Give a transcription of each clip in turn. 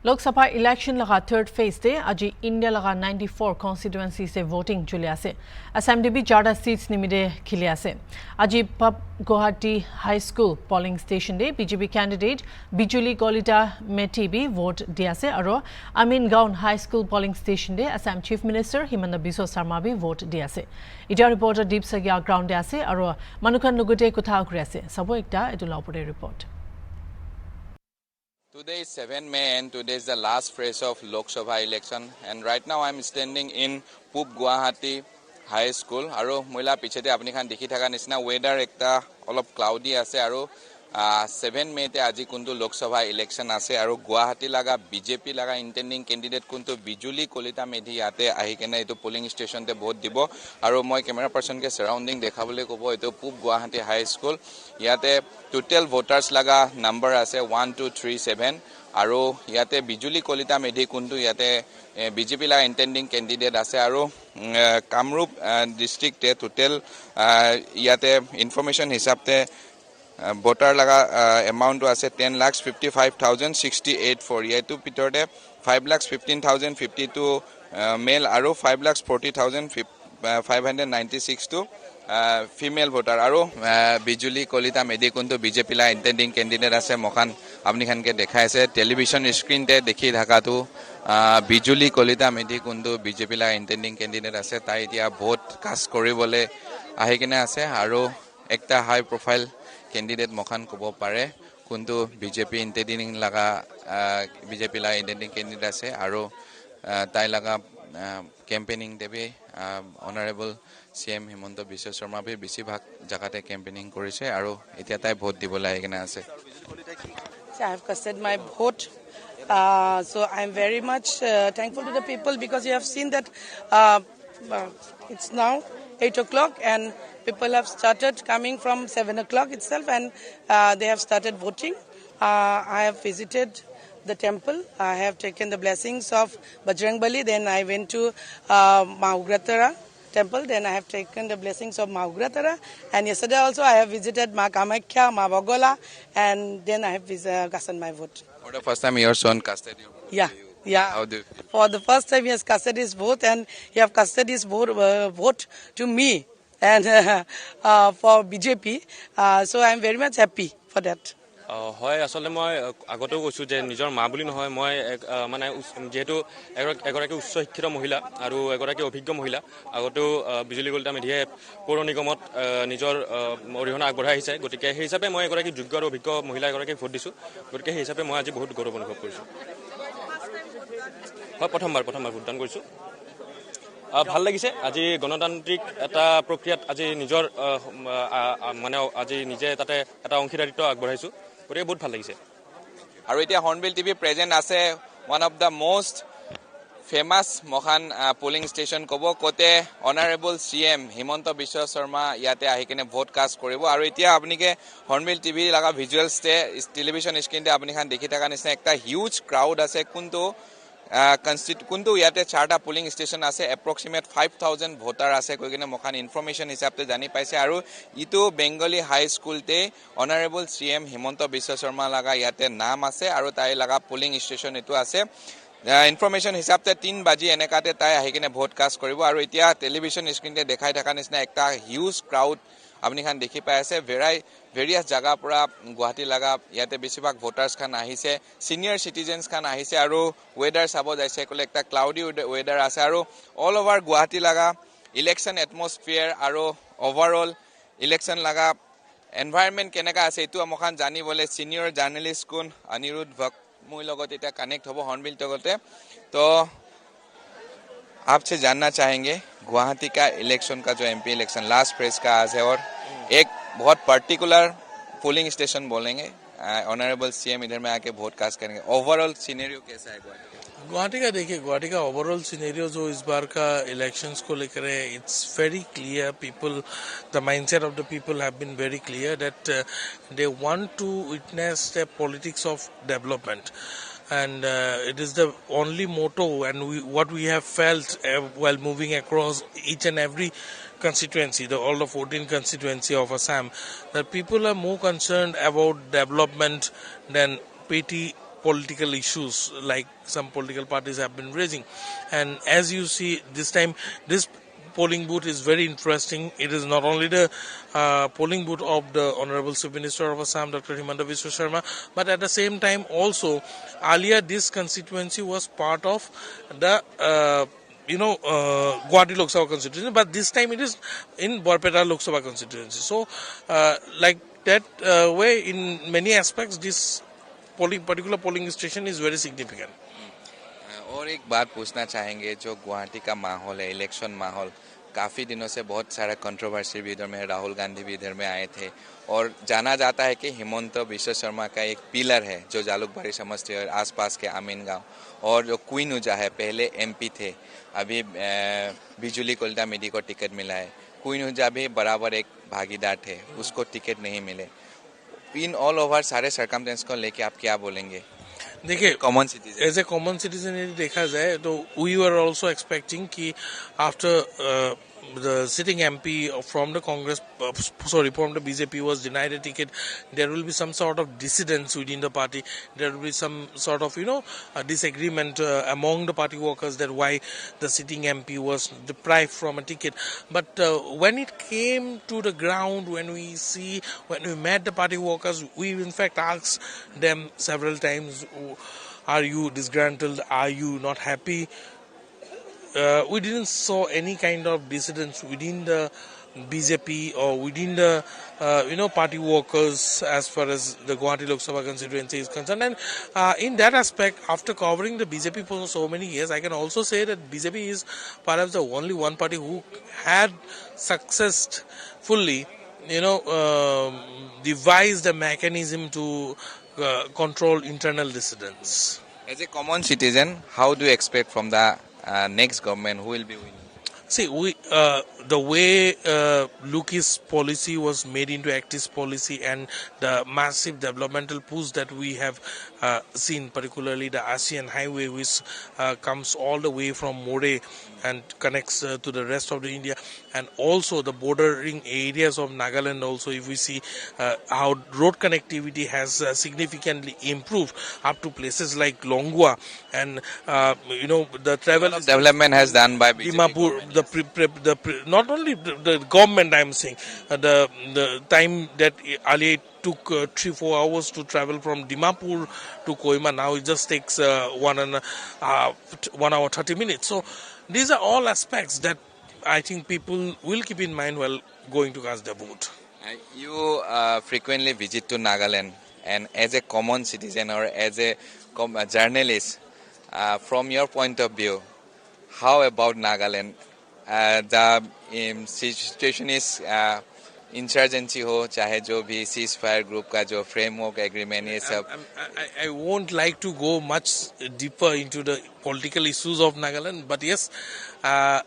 Lok Sabha election laga third phase de aji India laga 94 constituency se voting chule ase. Assam de bhi jada seats nimide khile ase. Aji Pub Guwahati High School polling station de BJP candidate Bijuli Kolita Meti bhi vote di ase aro Amin Gaon High School polling station de Assam Chief Minister Himanta Biswa Sarma bhi vote di ase. Ita reporter Deep Sagya ground de ase aro Manukan Lugute kotha kure ase. Sabo ekta etula opore report. Today is 7 May and today is the last phase of Lok Sabha election, and right now I am standing in Pub Guwahati High School. Aro moila pichete apni khan dekhi thaka nisna weather ekta olop cloudy ase aro 7 May te aji kuntu Lok Sabha election ase aro Guwahati laga BJP laga intending candidate kuntu Bijuli Kolita Meti yate ahi kena etu polling station te vote dibo aro moi camera person ke surrounding dekhabole kobo etu Pub Guwahati High School yate total voters laga number ase 1237 aro yate Bijuli Kolita Meti kuntu yate BJP laga intending candidate ase aro Kamrup district te total yate information hisab te voter laga amount to ase 10,55,068 for yetu pitorde 5,15,052 male aro 5,40,596 to female voter aro Bijuli Kolita Meti kuntu BJP la intending candidate ase mokhan apni khan ke dekhai ase television screen te dekhi thaka tu Bijuli Kolita Meti kuntu BJP la intending candidate ase tai etia vote cast koribole ahi kene ase aro ekta high profile candidate mokhan kobo pare kuntu BJP intending laga BJP la intending candidate ase aro tai laga campaigning debi honorable CM Himanta Biswa Sarma bhi bisi bhag jagate campaigning korise aro etia tai vote dibole aigena ase. I have casted my vote. So I am very much thankful to the people because you have seen that it's now 8 o'clock and people have started coming from 7 o'clock itself and they have started voting. I have visited the temple. I have taken the blessings of Bajrangbali. Then I went to Mahugratara temple. Then I have taken the blessings of Mahugratara. And yesterday also I have visited Ma Kamakhya, Ma Bogola, and then I have casted my vote. For the first time your son casted your vote? Yeah. Yeah. How do you feel? For the first time he has casted his vote and he have casted his vote to me and for BJP. So I am very much happy for that. হয় আসলে মই আগতেও কৈছো যে নিজৰ মা বুলি নহয় মই মানে যেহেতু এগৰাকী উচ্চ শিক্ষিত মহিলা আৰু এগৰাকী অভিজ্ঞ মহিলা আগতেও বিজুলী কলিতা মেধিয়ে পৌৰ নিগমত নিজৰ অৰিহণা আগবঢ়াই আহিছে গতিকে সেই হিচাপে মই এগৰাকী যোগ্য আৰু অভিজ্ঞ মহিলা এগৰাকীক ভোট দিছো গতিকে সেই হিচাপে মই আজি বহুত গৌৰৱ অনুভৱ কৰিছো হয় প্ৰথমবাৰ ভোটদান কৰিছো ভাল লাগিছে আজি গণতান্ত্ৰিক এটা প্ৰক্ৰিয়াত আজি নিজৰ মানে আজি নিজে তাতে এটা অংশীদাৰিত্ব আগবঢ়াইছো গতিকে বহুত ভাল লাগিছে আৰু এতিয়া হৰ্নবিল টিভি প্ৰেজেন্ট আছে one of the most famous মখান পোলিং স্টেশন কব কোতে অনারেবল সিএম হিমন্ত বিশ্ব শৰ্মা ইয়াতে আহি কেনে ভোট কাষ্ট কৰিব আৰু এতিয়া আপুনিকে হৰ্নবিল টিভি লাগা ভিজুৱেলছ তে টেলিভিছন স্ক্ৰিন তে আপুনি খান দেখি থকা নিচিনা একটা হিউজ ক্ৰাউড আছে kuntu yate charta polling station ase approximate 5,000 voter ase koigene mokhan information hisab te jani paise aru itu Bengali high school te honorable CM Himanta Biswa Sarma laga yate naam ase aru tai laga polling station etu ase information hisab te 3 baji enekate tai ahikene vote cast koribo aru etia television screen te dekhai thaka nisna ekta huge crowd আপনি খান দেখি পাই আছে ভেৰিয়াস জায়গা পৰা গুৱাহাটী লাগা ইয়াতে বেছিভাগ ভোটাৰ্স খান আহিছে সিনিয়ৰ সিটিজেনস খান আহিছে আৰু ওয়েদাৰ সাব যাইছে কলে একটা ক্লাউডি ওয়েদাৰ আছে আৰু অল ওভাৰ গুৱাহাটী লাগা ইলেকশন এটমস্ফিয়াৰ আৰু ওভাৰঅল ইলেকশন লাগা এনভায়ৰনমেন্ট কেনেকা আছে এটো আমখান জানিবলে সিনিয়ৰ জাৰ্নালিষ্ট কোন অনিৰুদ্ধ ভক মই লগত এটা কানেক্ট হ'ব হৰ্নবিল তগতে তো आपसे जानना चाहेंगे गुवाहाटी का इलेक्शन का जो एमपी इलेक्शन लास्ट फेज का आज है और एक बहुत पर्टिकुलर पोलिंग स्टेशन बोलेंगे ऑनरेबल सीएम इधर में आके वोट कास्ट करेंगे ओवरऑल सिनेरियो कैसा है गुवाहाटी का देखिए गुवाहाटी का ओवरऑल सिनेरियो जो इस बार का इलेक्शंस को लेकर है it's very clear people the mindset of the people have been very clear that they want to witness the politics of development and it is the only motto and what we have felt while moving across each and every constituency, all the 14 constituency of Assam, that people are more concerned about development than petty political issues like some political parties have been raising. And as you see, this time, this polling booth is very interesting. It is not only the polling booth of the Honorable Chief Minister of Assam, Dr. Himanta Biswa Sharma, but at the same time also, earlier this constituency was part of the Guwahati Lok Sabha constituency, but this time it is in Barpeta Lok Sabha constituency. So, like that way, in many aspects, this particular polling station is very significant. और एक बात पूछना चाहेंगे, जो गुवाहाटी का माहौल है, election माहौल, काफ़ी दिनों से बहुत सारा कंट्रोवर्सी भी इधर में, राहुल गांधी भी इधर में आए थे और जाना जाता है कि हिमंत बिश्व शर्मा का एक पिलर है जो जालुकबाड़ी समष्टि और आसपास के आमीन गांव, और जो क्वीन ऊजा है पहले एमपी थे, अभी बिजुली कोल्टा मेडी को टिकट मिला है। क्वीन ऊजा भी बराबर एक भागीदार थे, उसको टिकट नहीं मिले। इन ऑल ओवर सारे सर्कमस्टेंस को लेके आप क्या बोलेंगे? देखिए, common citizen, as a common citizen यदि देखा जाए तो वी वर ऑल्सो एक्सपेक्टिंग कि after the sitting MP from the Congress, from the BJP was denied a ticket, there will be some sort of dissidence within the party. There will be some sort of, a disagreement among the party workers that why the sitting MP was deprived from a ticket. But when it came to the ground, when we met the party workers, we in fact asked them several times, are you disgruntled? Are you not happy? We didn't saw any kind of dissidence within the BJP or within the party workers as far as the Guwahati Lok Sabha constituency is concerned. And in that aspect, after covering the BJP for so many years, I can also say that BJP is perhaps the only one party who had successfully devised a mechanism to control internal dissidence. As a common citizen, how do you expect from the next government who will be winning? See, the way Luki's policy was made into Act's policy and the massive developmental push that we have seen, particularly the ASEAN highway, which comes all the way from Moreh and connects to the rest of the India, and also the bordering areas of Nagaland also, if we see how road connectivity has significantly improved up to places like Longwa, and the travel Development has done by BJP Dimapur, not only the government, I am saying, the time that earlier took 3-4 hours to travel from Dimapur to Kohima, now it just takes 1 hour 30 minutes. So these are all aspects that I think people will keep in mind while going to cast their vote. You frequently visit to Nagaland, and as a common citizen or as a journalist, from your point of view, how about Nagaland? The situation is insurgency हो, चाहे जो भी cease fire group का जो framework agreement, ये सब. I won't like to go much deeper into the political issues of Nagaland, but yes,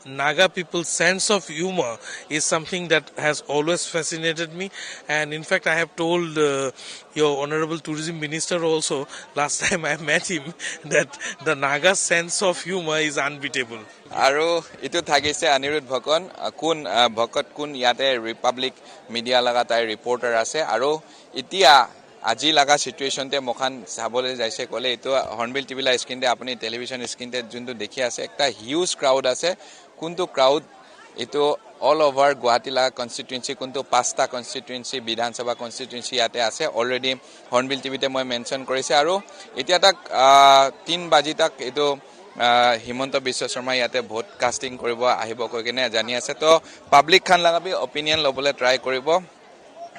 Naga people's sense of humor is something that has always fascinated me, and in fact I have told your Honorable Tourism Minister also last time I met him that the Naga sense of humor is unbeatable. আৰু ইটো থাকিছে অনিৰুদ্ধ ভকত কোন ইয়াতে Republic media লগা তাই reporter আছে, আৰু এতিয়া আজি লগা সিচুৱেশ্যনতে মখান চাবলৈ যাইছে ক'লে এইটো হৰ্ণবিল টিভিলা স্ক্ৰীণতে আপুনি টেলিভিছন স্ক্ৰীণতে যোনটো দেখি আছে একটা হিউজ ক্ৰাউড আছে. কোনটো ক্ৰাউড এইটো অল ওভাৰ গুৱাহাটী লগা কনষ্টিটুৱেঞ্চি, কোনটো 5টা কনষ্টিটুৱেঞ্চি বিধানসভা কনষ্টিটুৱেঞ্চি ইয়াতে আছে. অলৰেডি হৰ্ণবিল টিভিতে মই মেনশ্যন কৰিছে, আৰু এতিয়া তাক 3 বাজি তাক এইটো হিমন্ত বিশ্ব শৰ্মা ইয়াতে ভোট কাষ্টিং কৰিব আহিব কৈ কিনে জানি আছে. তো পাব্লিক খান লগাবি অপিনিয়ন ল'বলৈ ট্ৰাই কৰিব.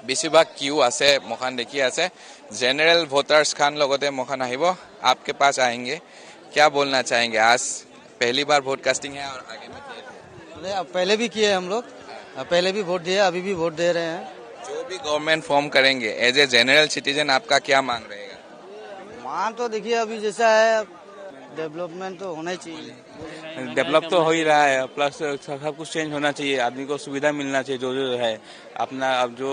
বেছিভাগ কিউ আছে মখান দেখি আছে, জেনারেল वोटर्स खान লগতে মখান আহিব. आपके पास आएंगे, क्या बोलना चाहेंगे? आज पहली बार वोट कास्टिंग है और आगे में किए थे? पहले भी किए हम लोग, पहले भी वोट दिए, अभी भी वोट दे रहे हैं. जो भी गवर्नमेंट फॉर्म करेंगे एज ए जनरल सिटीजन आपका क्या मांग रहेगा? मांग तो देखिए अभी जैसा है, डेवलपमेंट तो होना ही चाहिए. डेवलप तो हो ही रहा है, प्लस सब कुछ चेंज होना चाहिए, आदमी को सुविधा मिलना चाहिए. जो है अपना अब जो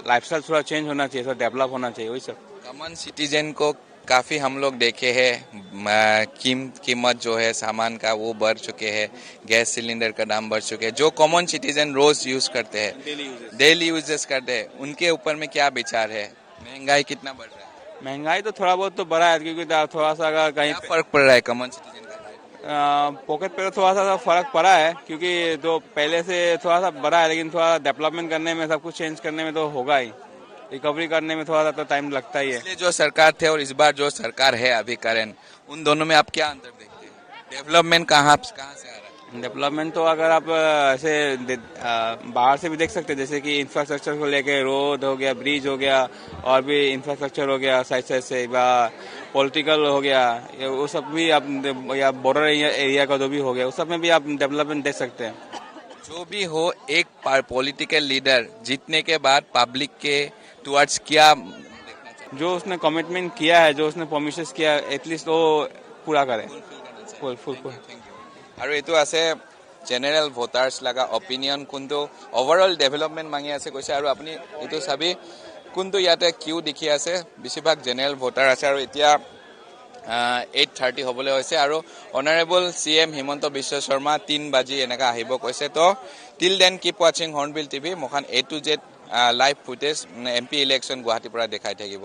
लाइफस्टाइल थोड़ा चेंज होना चाहिए, थोड़ा डेवलप होना चाहिए, वही सब. कॉमन सिटीजन को काफ़ी हम लोग देखे हैं, कीमत जो है सामान का वो बढ़ चुके हैं, गैस सिलेंडर का दाम बढ़ चुके हैं. जो कॉमन सिटीजन रोज यूज करते हैं, डेली यूजेस करते हैं, उनके ऊपर में क्या विचार है? महंगाई कितना बढ़ रहा है? महंगाई तो थोड़ा बहुत तो बढ़ा है, क्योंकि थोड़ा सा अगर कहीं क्या फर्क पड़ रहा है कॉमन सिटीजन का? पॉकेट पे तो थोड़ा सा फर्क पड़ा है, क्योंकि तो पहले से थोड़ा सा बढ़ा है, लेकिन थोड़ा डेवलपमेंट करने में, सब कुछ चेंज करने में तो होगा ही, रिकवरी करने में थोड़ा सा तो टाइम लगता ही है। पिछले जो सरकार थे और इस बार जो सरकार है अभी करेंट, उन दोनों में आप क्या अंतर देखते हैं? डेवलपमेंट कहाँ से आ रहा है? डेवलपमेंट तो अगर आप ऐसे बाहर से भी देख सकते हैं, जैसे कि इंफ्रास्ट्रक्चर को लेके रोड हो गया, ब्रिज हो गया, और भी इंफ्रास्ट्रक्चर हो गया साइड साइड से, पॉलिटिकल हो गया, वो सब भी आप, या बॉर्डर एरिया का जो भी हो गया, उस सब में भी आप डेवलपमेंट देख सकते हैं। जो भी हो, एक पॉलिटिकल लीडर जीतने के बाद पब्लिक के टुवर्ड्स क्या जो उसने कमिटमेंट किया है, जो उसने प्रॉमिसेस किया, एटलीस्ट वो पूरा करे, फुल। আৰু এইটো আছে জেনেৰেল ভোটাৰ্ছ লগা অপিনিয়ন, কোনটো ওভাৰঅল ডেভেলপমেণ্ট মাঙি আছে কৈছে। আৰু আপুনি এইটো চাবি কোনটো ইয়াতে কিউ দেখি আছে, বেছিভাগ জেনেৰেল ভোটাৰ আছে। আৰু এতিয়া 8:30 হ'বলৈ হৈছে, আৰু অনাৰেবল CM হিমন্ত বিশ্ব শৰ্মা 3 বাজি এনেকা আহিব কৈছে। তো টিল দেন কিপ ৱাচিং hornbill TV, মোখান A to Z live footage MP election গুৱাহাটীৰ পৰা দেখাই থাকিব।